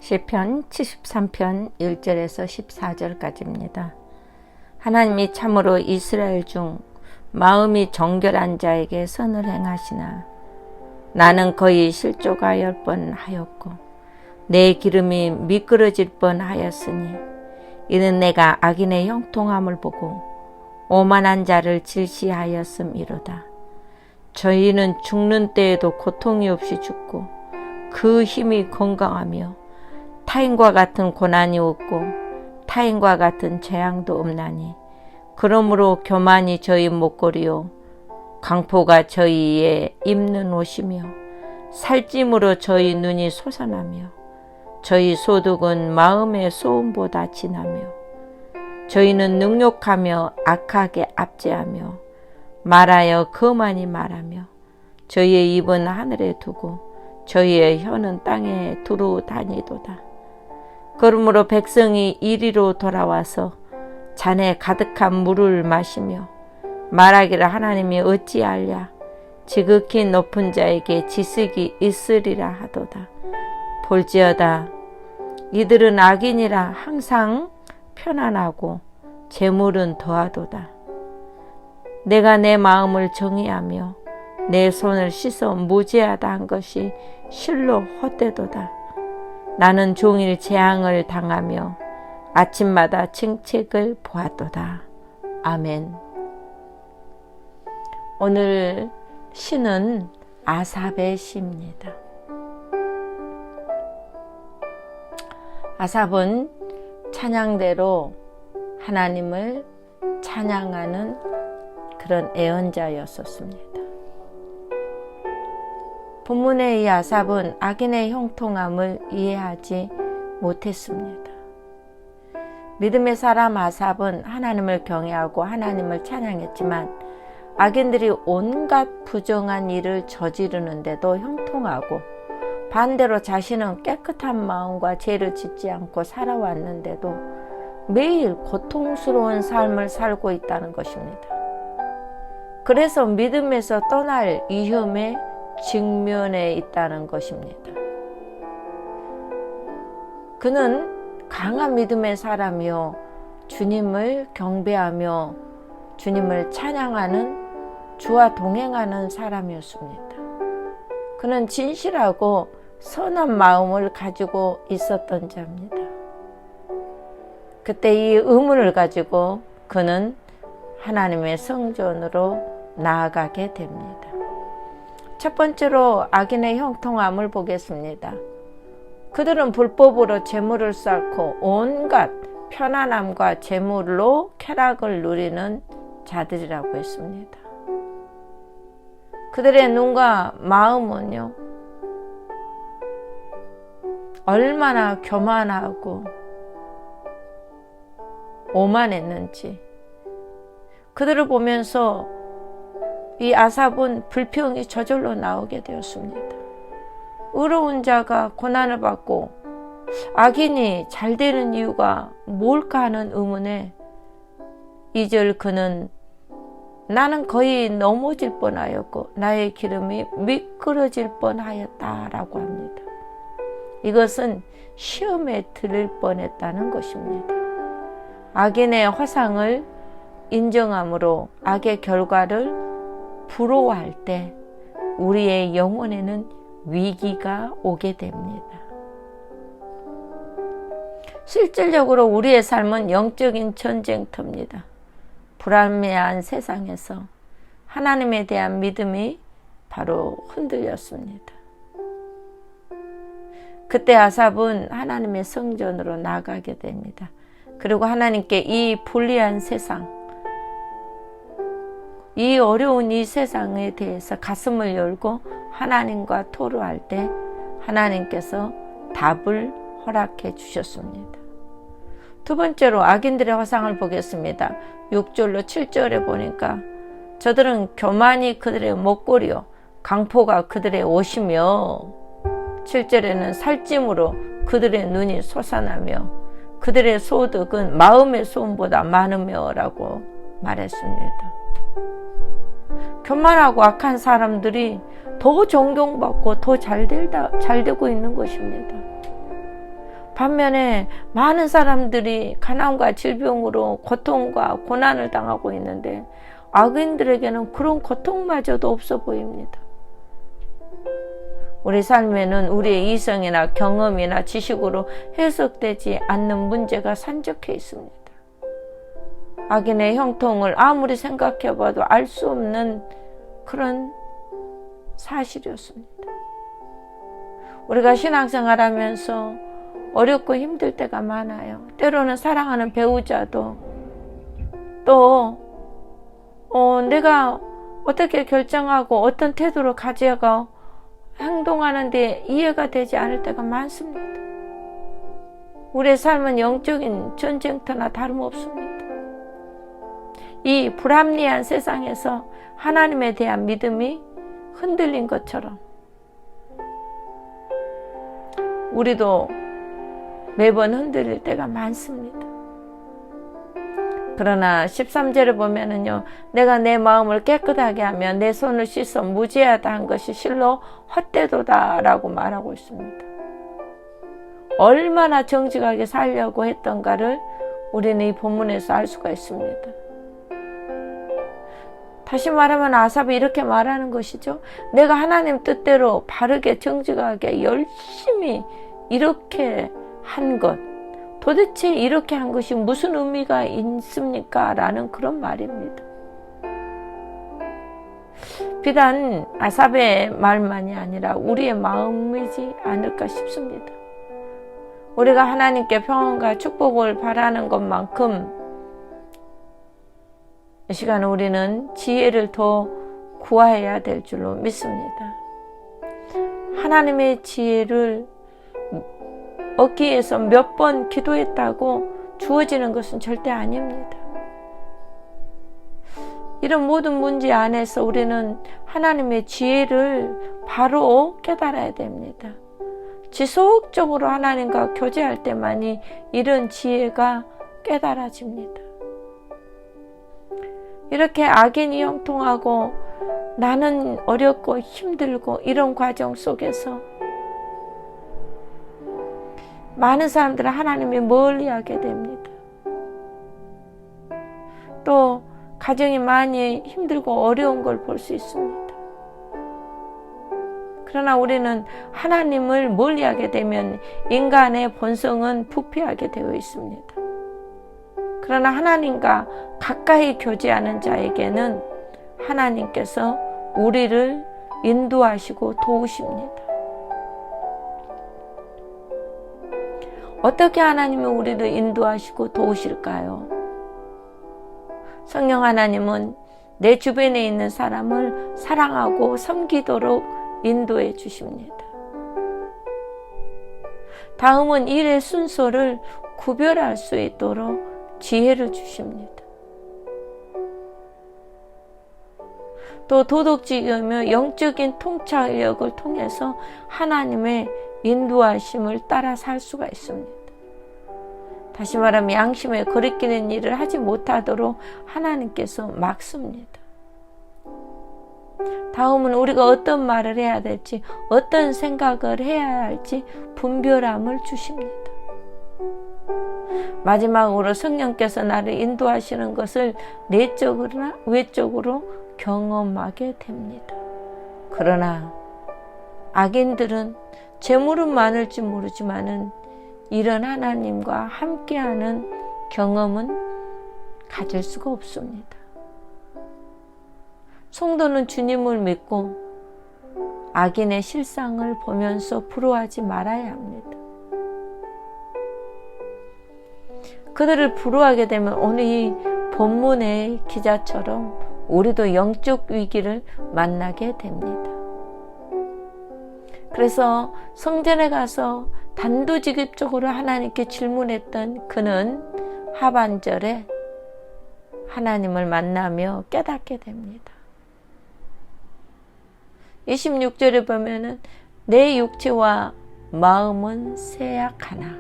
시편 73편 1절에서 14절까지입니다. 하나님이 참으로 이스라엘 중 마음이 정결한 자에게 선을 행하시나 나는 거의 실족하 10번 하였고 내 기름이 미끄러질 뻔 하였으니 이는 내가 악인의 형통함을 보고 오만한 자를 질시하였음이로다. 저희는 죽는 때에도 고통이 없이 죽고 그 힘이 건강하며 타인과 같은 고난이 없고 타인과 같은 재앙도 없나니 그러므로 교만이 저희 목걸이요 강포가 저희의 입는 옷이며 살찜으로 저희 눈이 솟아나며 저희 소득은 마음의 소음보다 진하며 저희는 능욕하며 악하게 압제하며 말하여 거만히 말하며 저희의 입은 하늘에 두고 저희의 혀는 땅에 두루 다니도다. 그러므로 백성이 이리로 돌아와서 잔에 가득한 물을 마시며 말하기를 하나님이 어찌하랴 지극히 높은 자에게 지식이 있으리라 하도다. 볼지어다 이들은 악인이라 항상 편안하고 재물은 더하도다. 내가 내 마음을 정의하며 내 손을 씻어 무죄하다 한 것이 실로 헛되도다. 나는 종일 재앙을 당하며 아침마다 증책을 보았도다. 아멘. 오늘 시는 아삽의 시입니다. 아삽은 찬양대로 하나님을 찬양하는 그런 애언자였었습니다. 본문의 이 아삽은 악인의 형통함을 이해하지 못했습니다. 믿음의 사람 아삽은 하나님을 경외하고 하나님을 찬양했지만 악인들이 온갖 부정한 일을 저지르는데도 형통하고 반대로 자신은 깨끗한 마음과 죄를 짓지 않고 살아왔는데도 매일 고통스러운 삶을 살고 있다는 것입니다. 그래서 믿음에서 떠날 위험에 직면해 있다는 것입니다. 그는 강한 믿음의 사람이요 주님을 경배하며 주님을 찬양하는 주와 동행하는 사람이었습니다. 그는 진실하고 선한 마음을 가지고 있었던 자입니다. 그때 이 의문을 가지고 그는 하나님의 성전으로 나아가게 됩니다. 첫 번째로 악인의 형통함을 보겠습니다. 그들은 불법으로 재물을 쌓고 온갖 편안함과 재물로 쾌락을 누리는 자들이라고 했습니다. 그들의 눈과 마음은요, 얼마나 교만하고 오만했는지 그들을 보면서 이 아삽은 불평이 저절로 나오게 되었습니다. 의로운 자가 고난을 받고 악인이 잘 되는 이유가 뭘까 하는 의문에 2절 그는 나는 거의 넘어질 뻔하였고 나의 기름이 미끄러질 뻔하였다라고 합니다. 이것은 시험에 들을 뻔했다는 것입니다. 악인의 화상을 인정함으로 악의 결과를 부러워할 때 우리의 영혼에는 위기가 오게 됩니다. 실질적으로 우리의 삶은 영적인 전쟁터입니다. 불안한 세상에서 하나님에 대한 믿음이 바로 흔들렸습니다. 그때 아삽은 하나님의 성전으로 나가게 됩니다. 그리고 하나님께 이 불리한 세상, 이 어려운 이 세상에 대해서 가슴을 열고 하나님과 토로할 때 하나님께서 답을 허락해 주셨습니다. 두 번째로 악인들의 화상을 보겠습니다. 6절로 7절에 보니까 저들은 교만이 그들의 목걸이요 강포가 그들의 옷이며 7절에는 살찜으로 그들의 눈이 솟아나며 그들의 소득은 마음의 소음보다 많으며 라고 말했습니다. 교만하고 악한 사람들이 더 존경받고 더 잘 되고 있는 것입니다. 반면에 많은 사람들이 가난과 질병으로 고통과 고난을 당하고 있는데 악인들에게는 그런 고통마저도 없어 보입니다. 우리 삶에는 우리의 이성이나 경험이나 지식으로 해석되지 않는 문제가 산적해 있습니다. 악인의 형통을 아무리 생각해봐도 알 수 없는 그런 사실이었습니다. 우리가 신앙생활하면서 어렵고 힘들 때가 많아요. 때로는 사랑하는 배우자도 또 내가 어떻게 결정하고 어떤 태도를 가져가 행동하는데 이해가 되지 않을 때가 많습니다. 우리의 삶은 영적인 전쟁터나 다름없습니다. 이 불합리한 세상에서 하나님에 대한 믿음이 흔들린 것처럼 우리도 매번 흔들릴 때가 많습니다. 그러나 13절을 보면은요, 내가 내 마음을 깨끗하게 하면 내 손을 씻어 무죄하다 한 것이 실로 헛되도다 라고 말하고 있습니다. 얼마나 정직하게 살려고 했던가를 우리는 이 본문에서 알 수가 있습니다. 다시 말하면 아삽이 이렇게 말하는 것이죠. 내가 하나님 뜻대로 바르게 정직하게 열심히 이렇게 한 것, 도대체 이렇게 한 것이 무슨 의미가 있습니까? 라는 그런 말입니다. 비단 아삽의 말만이 아니라 우리의 마음이지 않을까 싶습니다. 우리가 하나님께 평안과 축복을 바라는 것만큼 이 시간 우리는 지혜를 더 구해야 될 줄로 믿습니다. 하나님의 지혜를 얻기 위해서 몇 번 기도했다고 주어지는 것은 절대 아닙니다. 이런 모든 문제 안에서 우리는 하나님의 지혜를 바로 깨달아야 됩니다. 지속적으로 하나님과 교제할 때만이 이런 지혜가 깨달아집니다. 이렇게 악인이 형통하고 나는 어렵고 힘들고 이런 과정 속에서 많은 사람들은 하나님을 멀리하게 됩니다. 또 가정이 많이 힘들고 어려운 걸 볼 수 있습니다. 그러나 우리는 하나님을 멀리하게 되면 인간의 본성은 부패하게 되어 있습니다. 그러나 하나님과 가까이 교제하는 자에게는 하나님께서 우리를 인도하시고 도우십니다. 어떻게 하나님은 우리를 인도하시고 도우실까요? 성령 하나님은 내 주변에 있는 사람을 사랑하고 섬기도록 인도해 주십니다. 다음은 일의 순서를 구별할 수 있도록 지혜를 주십니다. 또 도덕적이며 영적인 통찰력을 통해서 하나님의 인도하심을 따라 살 수가 있습니다. 다시 말하면 양심에 거리끼는 일을 하지 못하도록 하나님께서 막습니다. 다음은 우리가 어떤 말을 해야 될지, 어떤 생각을 해야 할지 분별함을 주십니다. 마지막으로 성령께서 나를 인도하시는 것을 내적으로나 외적으로 경험하게 됩니다. 그러나 악인들은 재물은 많을지 모르지만은 이런 하나님과 함께하는 경험은 가질 수가 없습니다. 성도는 주님을 믿고 악인의 실상을 보면서 부러워하지 말아야 합니다. 그들을 부러워하게 되면 오늘 이 본문의 기자처럼 우리도 영적 위기를 만나게 됩니다. 그래서 성전에 가서 단도직입적으로 하나님께 질문했던 그는 하반절에 하나님을 만나며 깨닫게 됩니다. 26절에 보면은 내 육체와 마음은 쇠약하나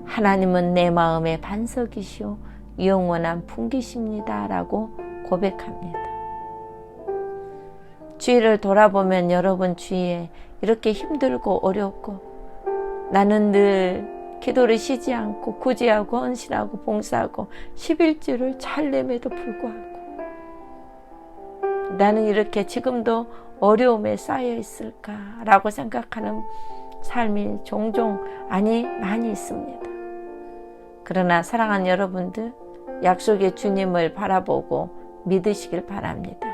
하나님은 내 마음의 반석이시오 영원한 풍기십니다 라고 고백합니다. 주위를 돌아보면 여러분 주위에 이렇게 힘들고 어렵고 나는 늘 기도를 쉬지 않고 구제하고 헌신하고 봉사하고 11조를 잘 내매도 불구하고 나는 이렇게 지금도 어려움에 쌓여 있을까라고 생각하는 삶이 종종 많이 있습니다. 그러나 사랑하는 여러분들, 약속의 주님을 바라보고 믿으시길 바랍니다.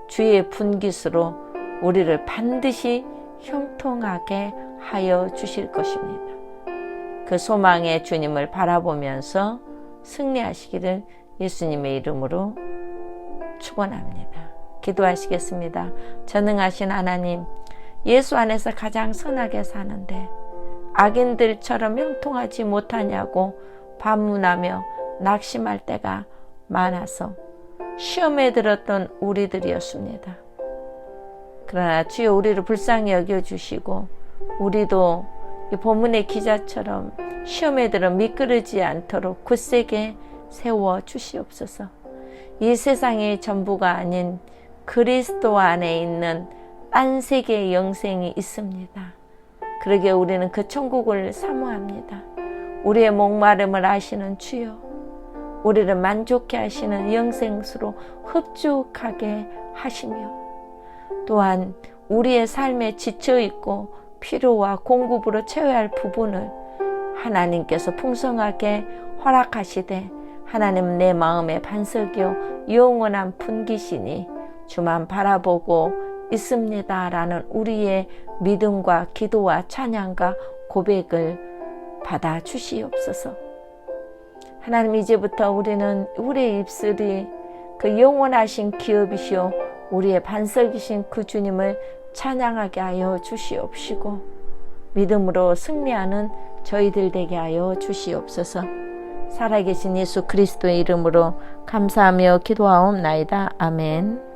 주의 분깃으로 우리를 반드시 형통하게 하여 주실 것입니다. 그 소망의 주님을 바라보면서 승리하시기를 예수님의 이름으로 축원합니다. 기도하시겠습니다. 전능하신 하나님, 예수 안에서 가장 선하게 사는데 악인들처럼 형통하지 못하냐고 반문하며 낙심할 때가 많아서 시험에 들었던 우리들이었습니다. 그러나 주여 우리를 불쌍히 여겨주시고 우리도 이 본문의 기자처럼 시험에 들어 미끄러지지 않도록 굳세게 세워 주시옵소서. 이 세상의 전부가 아닌 그리스도 안에 있는 딴 세계의 영생이 있습니다. 그러기에 우리는 그 천국을 사모합니다. 우리의 목마름을 아시는 주여, 우리를 만족해 하시는 영생수로 흡족하게 하시며 또한 우리의 삶에 지쳐있고 필요와 공급으로 채워야 할 부분을 하나님께서 풍성하게 허락하시되 하나님 내 마음의 반석이요 영원한 분깃이니 주만 바라보고 있습니다 라는 우리의 믿음과 기도와 찬양과 고백을 받아 주시옵소서. 하나님, 이제부터 우리는 우리의 입술이 그 영원하신 기업이시오 우리의 반석이신 그 주님을 찬양하게 하여 주시옵시고 믿음으로 승리하는 저희들 되게 하여 주시옵소서. 살아계신 예수 그리스도의 이름으로 감사하며 기도하옵나이다. 아멘.